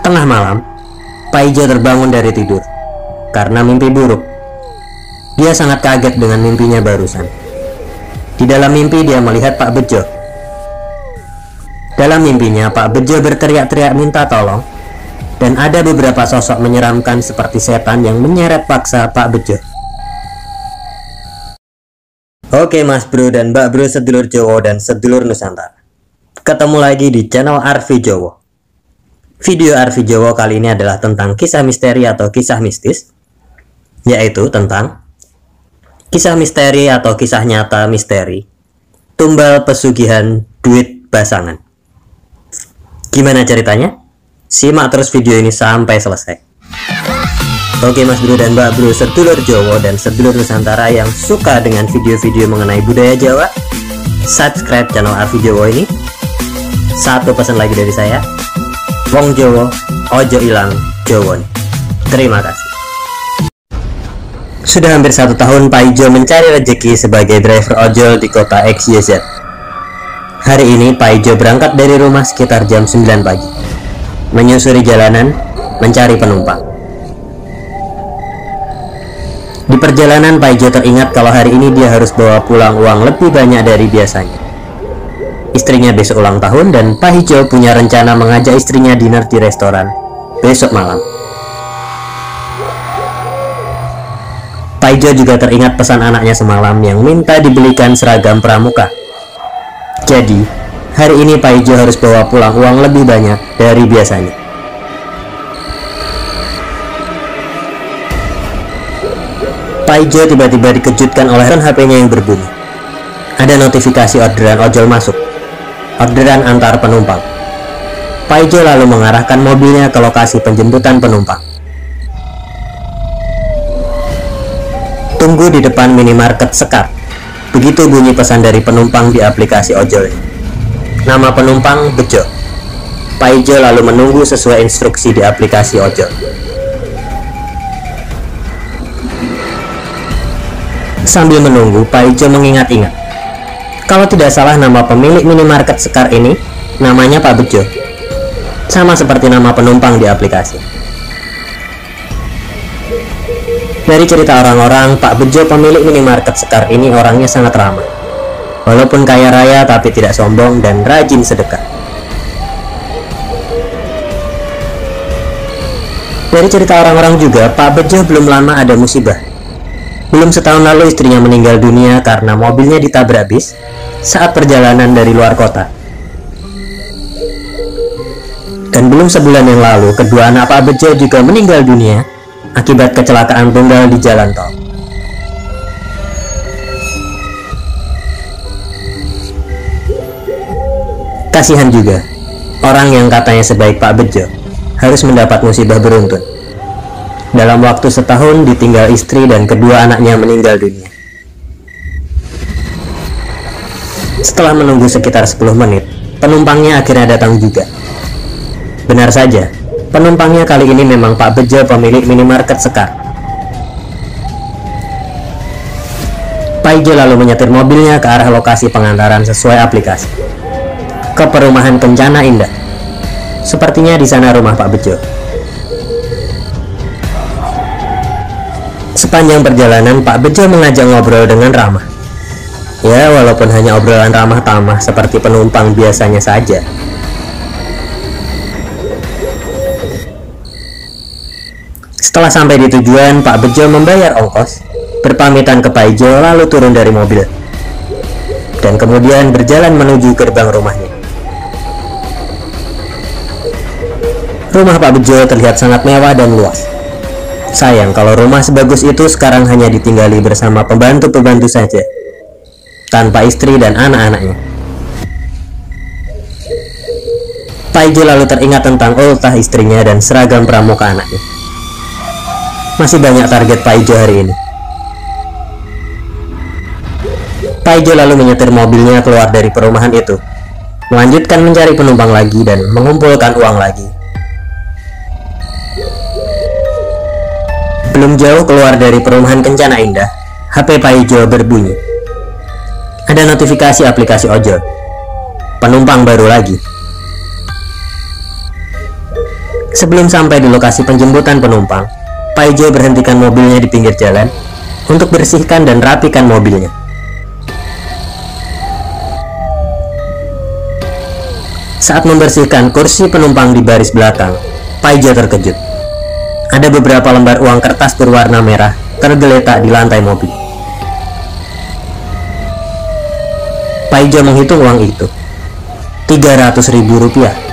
Tengah malam, Pak Ijo terbangun dari tidur karena mimpi buruk. Dia sangat kaget dengan mimpinya barusan. Di dalam mimpi dia melihat Pak Bejo. Dalam mimpinya Pak Bejo berteriak-teriak minta tolong, dan ada beberapa sosok menyeramkan seperti setan yang menyeret paksa Pak Bejo. Oke Mas Bro dan Mbak Bro sedulur Jowo dan sedulur Nusantara, ketemu lagi di channel Arfi Jowo. Video Arfi Jowo kali ini adalah tentang kisah misteri atau kisah mistis, yaitu tentang kisah misteri atau kisah nyata misteri tumbal pesugihan duit basangan. Gimana ceritanya? Simak terus video ini sampai selesai. Oke Mas Bro dan Mbak Bro sedulur Jowo dan sedulur Nusantara yang suka dengan video-video mengenai budaya Jawa, subscribe channel Arfi Jowo ini. Satu pesan lagi dari saya, wong Jowo ojo ilang Jowon. Terima kasih. Sudah hampir 1 tahun Pak Ijo mencari rezeki sebagai driver ojol di kota XYZ. Hari ini Pak Ijo berangkat dari rumah sekitar jam 9 pagi, menyusuri jalanan mencari penumpang. Di perjalanan Pak Ijo teringat kalau hari ini dia harus bawa pulang uang lebih banyak dari biasanya. Istrinya besok ulang tahun dan Pak Ijo punya rencana mengajak istrinya dinner di restoran besok malam. Pak Ijo juga teringat pesan anaknya semalam yang minta dibelikan seragam pramuka. Jadi, hari ini Pak Ijo harus bawa pulang uang lebih banyak dari biasanya. Pak Ijo tiba-tiba dikejutkan oleh HP-nya yang berbunyi. Ada notifikasi orderan ojol masuk. Orderan antar penumpang. Pak Ijo lalu mengarahkan mobilnya ke lokasi penjemputan penumpang. Tunggu di depan minimarket Sekar. Begitu bunyi pesan dari penumpang di aplikasi ojol. Nama penumpang Bejo. Pak Ijo lalu menunggu sesuai instruksi di aplikasi ojol. Sambil menunggu, Pak Ijo mengingat-ingat. Kalau tidak salah nama pemilik minimarket Sekar ini namanya Pak Bejo, sama seperti nama penumpang di aplikasi. Dari cerita orang-orang, Pak Bejo pemilik minimarket Sekar ini orangnya sangat ramah. Walaupun kaya raya tapi tidak sombong dan rajin sedekah. Dari cerita orang-orang juga, Pak Bejo belum lama ada musibah. Belum setahun lalu istrinya meninggal dunia karena mobilnya ditabrak bis saat perjalanan dari luar kota. Dan belum sebulan yang lalu, kedua anak Pak Bejo juga meninggal dunia akibat kecelakaan tunggal di jalan tol. Kasihan juga, orang yang katanya sebaik Pak Bejo harus mendapat musibah beruntun. Dalam waktu setahun ditinggal istri dan kedua anaknya meninggal dunia. Setelah menunggu sekitar 10 menit, penumpangnya akhirnya datang juga. Benar saja, penumpangnya kali ini memang Pak Bejo pemilik minimarket Sekar. Pak Ijo lalu menyetir mobilnya ke arah lokasi pengantaran sesuai aplikasi, ke perumahan Kencana Indah. Sepertinya di sana rumah Pak Bejo. Sepanjang perjalanan Pak Bejo mengajak ngobrol dengan ramah. Ya, walaupun hanya obrolan ramah tamah seperti penumpang biasanya saja. Setelah sampai di tujuan, Pak Bejo membayar ongkos, berpamitan ke Pak Ijo lalu turun dari mobil, dan kemudian berjalan menuju gerbang rumahnya. Rumah Pak Bejo terlihat sangat mewah dan luas. Sayang kalau rumah sebagus itu sekarang hanya ditinggali bersama pembantu-pembantu saja, tanpa istri dan anak-anaknya. Pak Ijo lalu teringat tentang ultah istrinya dan seragam pramuka anaknya. Masih banyak target Pak Ijo hari ini. Pak Ijo lalu menyetir mobilnya keluar dari perumahan itu, melanjutkan mencari penumpang lagi dan mengumpulkan uang lagi. Belum jauh keluar dari perumahan Kencana Indah, HP Pak Ijo berbunyi. Ada notifikasi aplikasi ojol. Penumpang baru lagi. Sebelum sampai di lokasi penjemputan penumpang, Pak Ijo berhentikan mobilnya di pinggir jalan untuk bersihkan dan rapikan mobilnya. Saat membersihkan kursi penumpang di baris belakang, Pak Ijo terkejut. Ada beberapa lembar uang kertas berwarna merah tergeletak di lantai mobil. Pak Ijo menghitung uang itu, Rp300.000.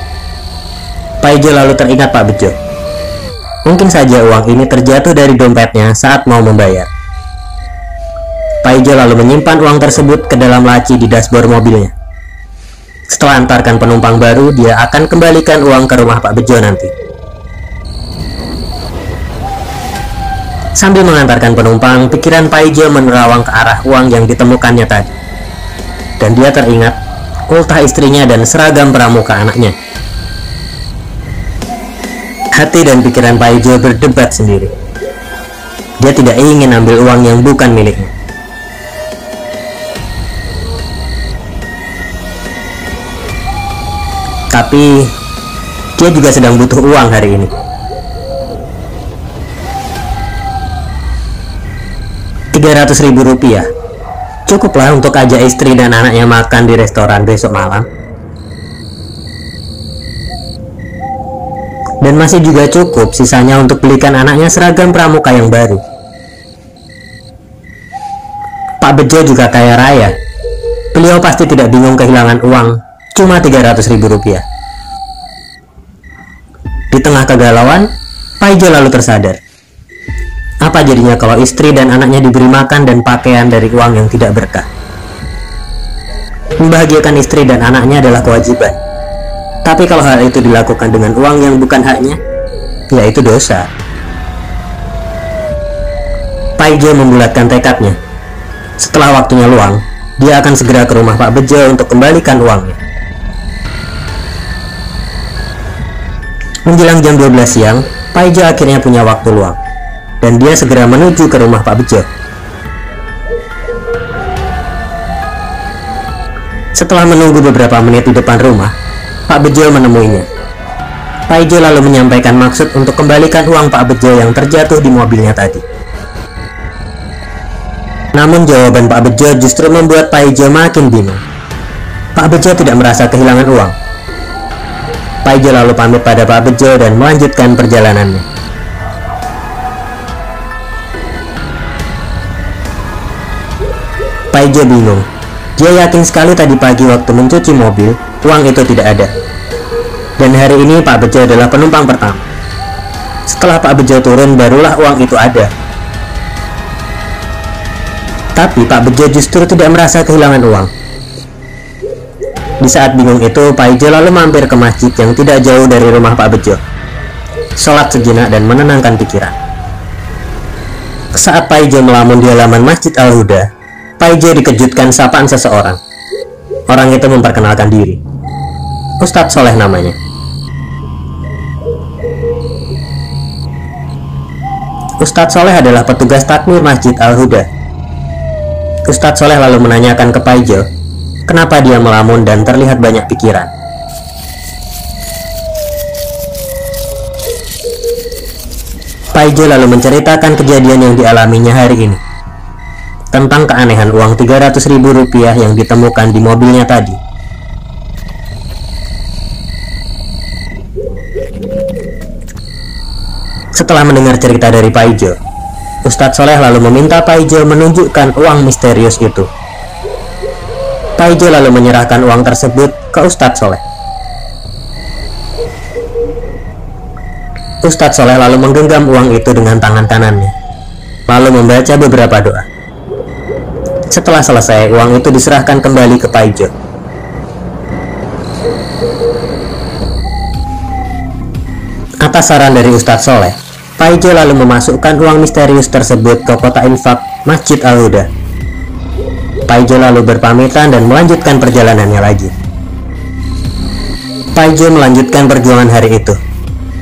Pak Ijo lalu teringat Pak Bejo. Mungkin saja uang ini terjatuh dari dompetnya saat mau membayar. Pak Ijo lalu menyimpan uang tersebut ke dalam laci di dashboard mobilnya. Setelah antarkan penumpang baru, dia akan kembalikan uang ke rumah Pak Bejo nanti. Sambil mengantarkan penumpang, pikiran Pak Ijo menerawang ke arah uang yang ditemukannya tadi. Dan dia teringat ultah istrinya dan seragam pramuka anaknya. Hati dan pikiran Pak Ijo berdebat sendiri. Dia tidak ingin ambil uang yang bukan miliknya. Tapi dia juga sedang butuh uang hari ini. Rp300.000 cukuplah untuk ajak istri dan anaknya makan di restoran besok malam. Dan masih juga cukup sisanya untuk belikan anaknya seragam pramuka yang baru. Pak Bejo juga kaya raya. Beliau pasti tidak bingung kehilangan uang cuma Rp300.000. Di tengah kegalauan, Pak Ijo lalu tersadar. Apa jadinya kalau istri dan anaknya diberi makan dan pakaian dari uang yang tidak berkah? Membahagiakan istri dan anaknya adalah kewajiban. Tapi kalau hal itu dilakukan dengan uang yang bukan haknya, ya itu dosa. Pak Ijo membulatkan tekadnya. Setelah waktunya luang, dia akan segera ke rumah Pak Bejo untuk kembalikan uangnya. Menjelang jam 12 siang, Pak Ijo akhirnya punya waktu luang. Dan dia segera menuju ke rumah Pak Bejo. Setelah menunggu beberapa menit di depan rumah, Pak Bejo menemuinya. Pak Ijo lalu menyampaikan maksud untuk kembalikan uang Pak Bejo yang terjatuh di mobilnya tadi. Namun jawaban Pak Bejo justru membuat Pak Ijo makin bingung. Pak Bejo tidak merasa kehilangan uang. Pak Ijo lalu pamit pada Pak Bejo dan melanjutkan perjalanannya. Pak Ijo bingung. Dia yakin sekali tadi pagi waktu mencuci mobil, uang itu tidak ada. Dan hari ini Pak Bejo adalah penumpang pertama. Setelah Pak Bejo turun, barulah uang itu ada. Tapi Pak Bejo justru tidak merasa kehilangan uang. Di saat bingung itu, Pak Ijo lalu mampir ke masjid yang tidak jauh dari rumah Pak Bejo. Sholat sejenak dan menenangkan pikiran. Saat Pak Ijo melamun di halaman Masjid Al-Huda, Pak Ijo dikejutkan sapaan seseorang. Orang itu memperkenalkan diri. Ustadz Soleh namanya. Ustadz Soleh adalah petugas takmir Masjid Al-Huda. Ustadz Soleh lalu menanyakan ke Pak Ijo, kenapa dia melamun dan terlihat banyak pikiran. Pak Ijo lalu menceritakan kejadian yang dialaminya hari ini. Tentang keanehan uang Rp300.000 yang ditemukan di mobilnya tadi. Setelah mendengar cerita dari Pak Ijo, Ustadz Soleh lalu meminta Pak Ijo menunjukkan uang misterius itu. Pak Ijo lalu menyerahkan uang tersebut ke Ustadz Soleh. Ustadz Soleh lalu menggenggam uang itu dengan tangan kanannya, lalu membaca beberapa doa. Setelah selesai, uang itu diserahkan kembali ke Pak Ijo. Atas saran dari Ustadz Soleh, Pak Ijo lalu memasukkan uang misterius tersebut ke kotak infak Masjid Al-Huda. Pak Ijo lalu berpamitan dan melanjutkan perjalanannya lagi. Pak Ijo melanjutkan perjuangan hari itu,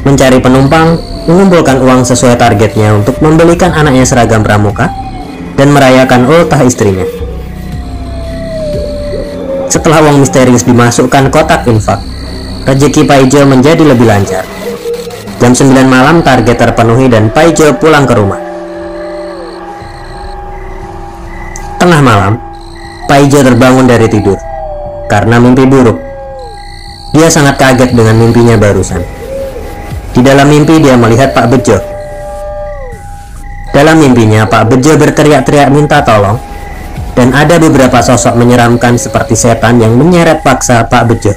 mencari penumpang, mengumpulkan uang sesuai targetnya untuk membelikan anaknya seragam pramuka, dan merayakan ultah istrinya. Setelah uang misterius dimasukkan kotak infak, rezeki Pak Ijo menjadi lebih lancar. Jam 9 malam target terpenuhi dan Paijo pulang ke rumah. Tengah malam, Paijo terbangun dari tidur karena mimpi buruk. Dia sangat kaget dengan mimpinya barusan. Di dalam mimpi dia melihat Pak Bejo. Dalam mimpinya Pak Bejo berteriak-teriak minta tolong, dan ada beberapa sosok menyeramkan seperti setan yang menyeret paksa Pak Bejo.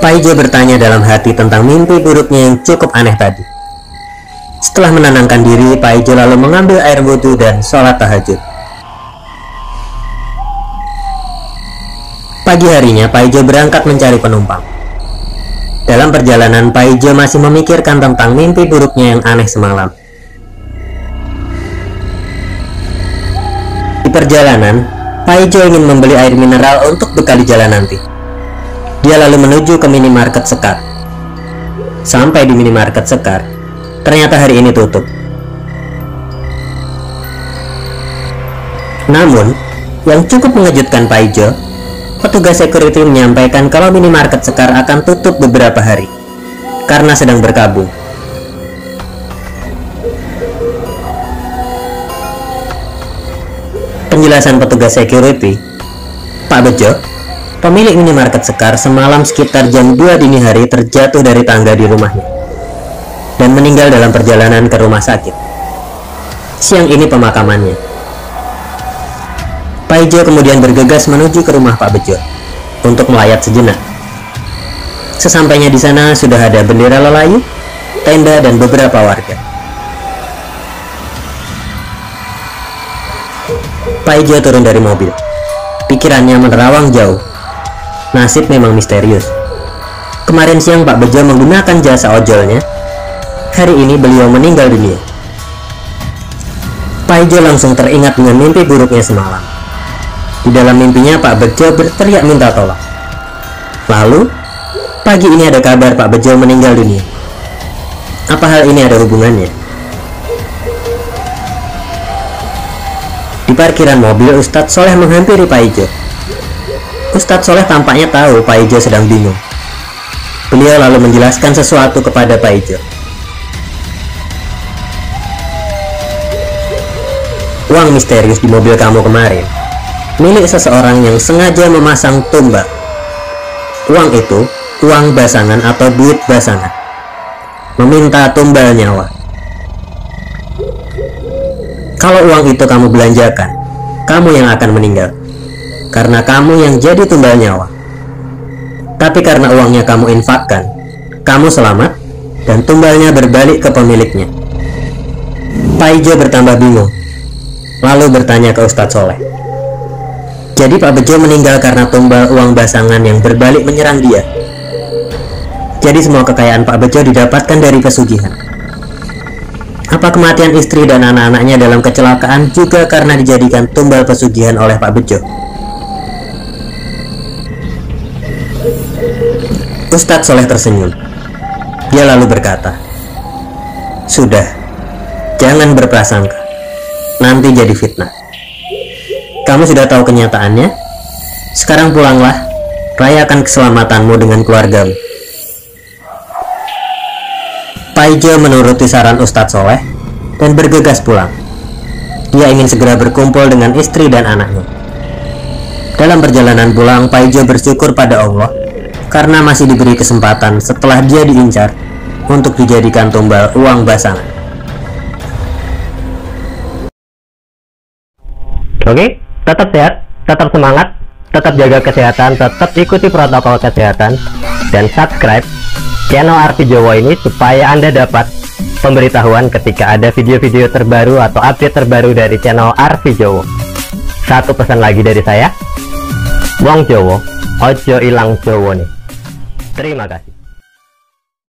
Paijo bertanya dalam hati tentang mimpi buruknya yang cukup aneh tadi. Setelah menenangkan diri, Paijo lalu mengambil air wudhu dan sholat tahajud. Pagi harinya, Paijo berangkat mencari penumpang. Dalam perjalanan, Paijo masih memikirkan tentang mimpi buruknya yang aneh semalam. Di perjalanan, Paijo ingin membeli air mineral untuk bekal di jalan nanti. Dia lalu menuju ke minimarket Sekar. Sampai di minimarket Sekar, ternyata hari ini tutup. Namun, yang cukup mengejutkan Paijo, petugas security menyampaikan kalau minimarket Sekar akan tutup beberapa hari karena sedang berkabung. Penjelasan petugas security, Pak Bejo, pemilik minimarket Sekar, semalam sekitar jam 2 dini hari terjatuh dari tangga di rumahnya dan meninggal dalam perjalanan ke rumah sakit. Siang ini pemakamannya. Paijo kemudian bergegas menuju ke rumah Pak Bejo untuk melayat sejenak. Sesampainya di sana sudah ada bendera lelayu, tenda, dan beberapa warga. Paijo turun dari mobil. Pikirannya menerawang jauh. Nasib memang misterius. Kemarin siang Pak Bejo menggunakan jasa ojolnya. Hari ini beliau meninggal dunia. Paijo langsung teringat dengan mimpi buruknya semalam. Di dalam mimpinya Pak Bejo berteriak minta tolong. Lalu, pagi ini ada kabar Pak Bejo meninggal dunia. Apa hal ini ada hubungannya? Di parkiran mobil, Ustadz Soleh menghampiri Paijo. Ustadz Soleh tampaknya tahu Paijo sedang bingung. Beliau lalu menjelaskan sesuatu kepada Paijo. Uang misterius di mobil kamu kemarin milik seseorang yang sengaja memasang tumbal. Uang itu uang basangan atau duit basangan. Meminta tumbal nyawa. Kalau uang itu kamu belanjakan, kamu yang akan meninggal, karena kamu yang jadi tumbal nyawa. Tapi karena uangnya kamu infakkan, kamu selamat, dan tumbalnya berbalik ke pemiliknya. Paijo bertambah bingung, lalu bertanya ke Ustadz Soleh. Jadi Pak Bejo meninggal karena tumbal uang basangan yang berbalik menyerang dia. Jadi semua kekayaan Pak Bejo didapatkan dari pesugihan. Apa kematian istri dan anak-anaknya dalam kecelakaan juga karena dijadikan tumbal pesugihan oleh Pak Bejo? Ustadz Soleh tersenyum. Dia lalu berkata, "Sudah, jangan berprasangka. Nanti jadi fitnah. Kamu sudah tahu kenyataannya. Sekarang pulanglah, rayakan keselamatanmu dengan keluargamu." Paijo menuruti saran Ustadz Soleh dan bergegas pulang. Dia ingin segera berkumpul dengan istri dan anaknya. Dalam perjalanan pulang, Paijo bersyukur pada Allah karena masih diberi kesempatan setelah dia diincar untuk dijadikan tumbal uang basangan. Oke, tetap sehat, tetap semangat, tetap jaga kesehatan, tetap ikuti protokol kesehatan, dan subscribe channel Arfi Jowo ini supaya Anda dapat pemberitahuan ketika ada video-video terbaru atau update terbaru dari channel Arfi Jowo. Satu pesan lagi dari saya, wong Jowo, ojo ilang Jowo nih. Terima kasih.